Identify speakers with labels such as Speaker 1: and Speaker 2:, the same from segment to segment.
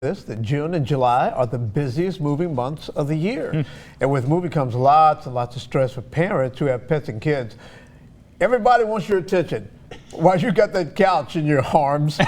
Speaker 1: That June and July are the busiest moving months of the year. And with moving comes lots and lots of stress for parents who have pets and kids. Everybody wants your attention while you got that couch in your arms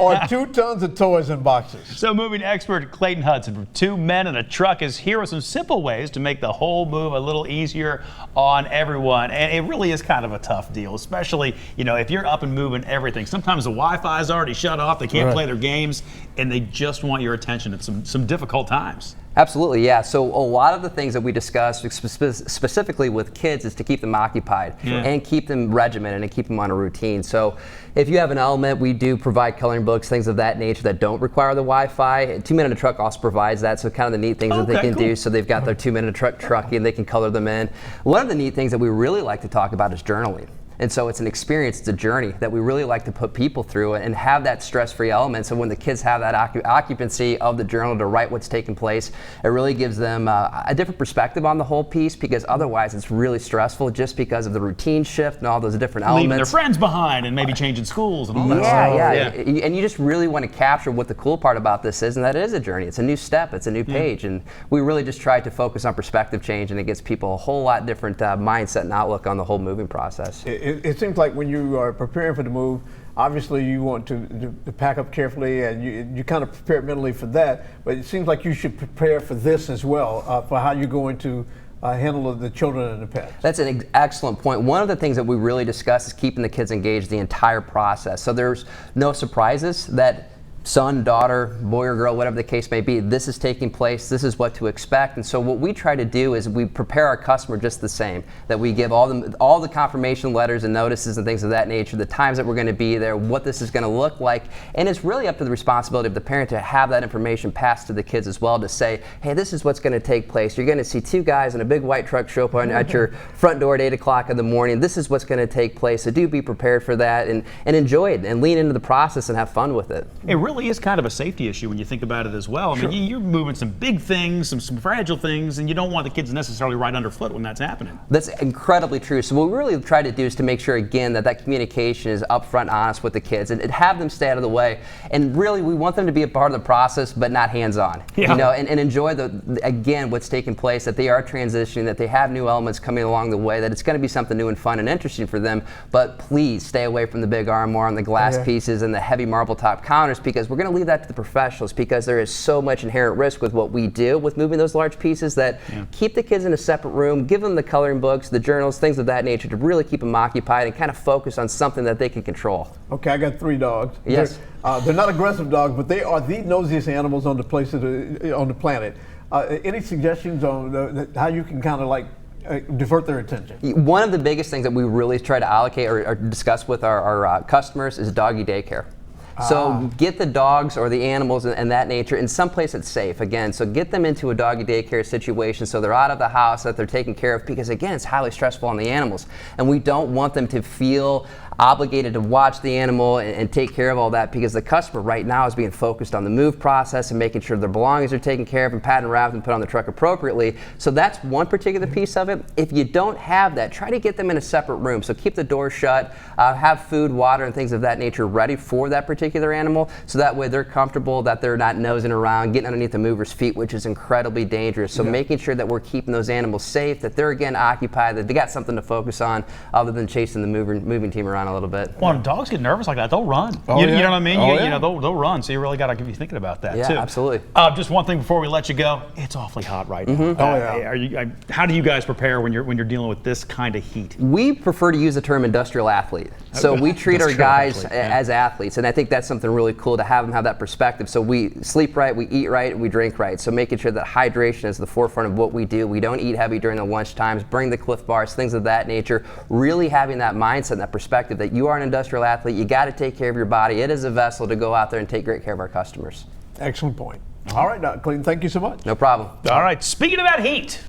Speaker 1: or 2 tons of toys and boxes.
Speaker 2: So moving expert Clayton Hudson from 2 Men and a Truck is here with some simple ways to make the whole move a little easier on everyone. And it really is kind of a tough deal, especially, if you're up and moving everything. Sometimes the Wi-Fi is already shut off, they can't play their games, and they just want your attention at some difficult times.
Speaker 3: Absolutely, yeah. So a lot of the things that we discuss specifically with kids is to keep them occupied and keep them regimented and keep them on a routine. So if you have an element, we do provide coloring books, things of that nature that don't require the Wi-Fi. 2 Men and a Truck also provides that, so kind of the neat things that they can do. So they've got their 2 Men and a Truck truckie and they can color them in. One of the neat things that we really like to talk about is journaling. And so it's an experience, it's a journey that we really like to put people through and have that stress-free element. So when the kids have that occupancy of the journal to write what's taking place, it really gives them a different perspective on the whole piece, because otherwise it's really stressful just because of the routine shift and all those different elements.
Speaker 2: Leaving their friends behind and maybe changing schools and all that
Speaker 3: stuff. Yeah. And you just really want to capture what the cool part about this is, and that it is a journey. It's a new step, it's a new page. And we really just try to focus on perspective change, and it gives people a whole lot different mindset and outlook on the whole moving process.
Speaker 1: It seems like when you are preparing for the move, obviously you want to pack up carefully, and you kind of prepare mentally for that, but it seems like you should prepare for this as well, for how you're going to handle the children and the pets.
Speaker 3: That's an excellent point. One of the things that we really discuss is keeping the kids engaged the entire process. So there's no surprises that son, daughter, boy or girl, whatever the case may be, this is taking place, this is what to expect. And so what we try to do is we prepare our customer just the same, that we give all the confirmation letters and notices and things of that nature, the times that we're going to be there, what this is going to look like. And it's really up to the responsibility of the parent to have that information passed to the kids as well, to say, hey, this is what's going to take place. You're going to see 2 guys in a big white truck show up at your front door at 8 o'clock in the morning. This is what's going to take place. So do be prepared for that and enjoy it and lean into the process and have fun with it.
Speaker 2: It really is kind of a safety issue when you think about it as well. I mean, you're moving some big things, some fragile things, and you don't want the kids necessarily right underfoot when that's happening.
Speaker 3: That's incredibly true. So what we really try to do is to make sure, again, that communication is upfront, honest with the kids, and have them stay out of the way. And really, we want them to be a part of the process, but not hands-on. And enjoy again what's taking place, that they are transitioning, that they have new elements coming along the way, that it's going to be something new and fun and interesting for them. But please stay away from the big armoire and the glass pieces and the heavy marble top counters, because we're going to leave that to the professionals, because there is so much inherent risk with what we do with moving those large pieces, that keep the kids in a separate room, give them the coloring books, the journals, things of that nature, to really keep them occupied and kind of focus on something that they can control.
Speaker 1: Okay, I got 3 dogs.
Speaker 3: Yes.
Speaker 1: They're not aggressive dogs, but they are the nosiest animals on the planet. Any suggestions on how you can kind of like divert their attention?
Speaker 3: One of the biggest things that we really try to allocate or discuss with our customers is doggy daycare. So get the dogs or the animals and that nature in some place that's safe. Again, so get them into a doggy daycare situation so they're out of the house, that they're taken care of, because again, it's highly stressful on the animals. And we don't want them to feel obligated to watch the animal and take care of all that, because the customer right now is being focused on the move process and making sure their belongings are taken care of and pattern wrapped and put on the truck appropriately. So that's one particular piece of it. If you don't have that, try to get them in a separate room. So keep the door shut, have food, water, and things of that nature ready for that particular animal, so that way they're comfortable, that they're not nosing around, getting underneath the mover's feet, which is incredibly dangerous. So making sure that we're keeping those animals safe, that they're again occupied, that they got something to focus on other than chasing the moving team around a little bit.
Speaker 2: Well, when dogs get nervous like that, they'll run. You know what I mean? They'll run. So you really got to be thinking about that too.
Speaker 3: Yeah, absolutely.
Speaker 2: Just one thing before we let you go. It's awfully hot right now. How do you guys prepare when you're dealing with this kind of heat?
Speaker 3: We prefer to use the term industrial athlete. So we treat our guys as athletes, and I think that's something really cool to have them have that perspective. So we sleep right, we eat right, and we drink right. So making sure that hydration is the forefront of what we do. We don't eat heavy during the lunch times, bring the Cliff Bars, things of that nature. Really having that mindset and that perspective that you are an industrial athlete, you got to take care of your body. It is a vessel to go out there and take great care of our customers.
Speaker 1: Excellent point. All right, Clayton, thank you so much.
Speaker 3: No problem.
Speaker 2: All right, speaking about heat.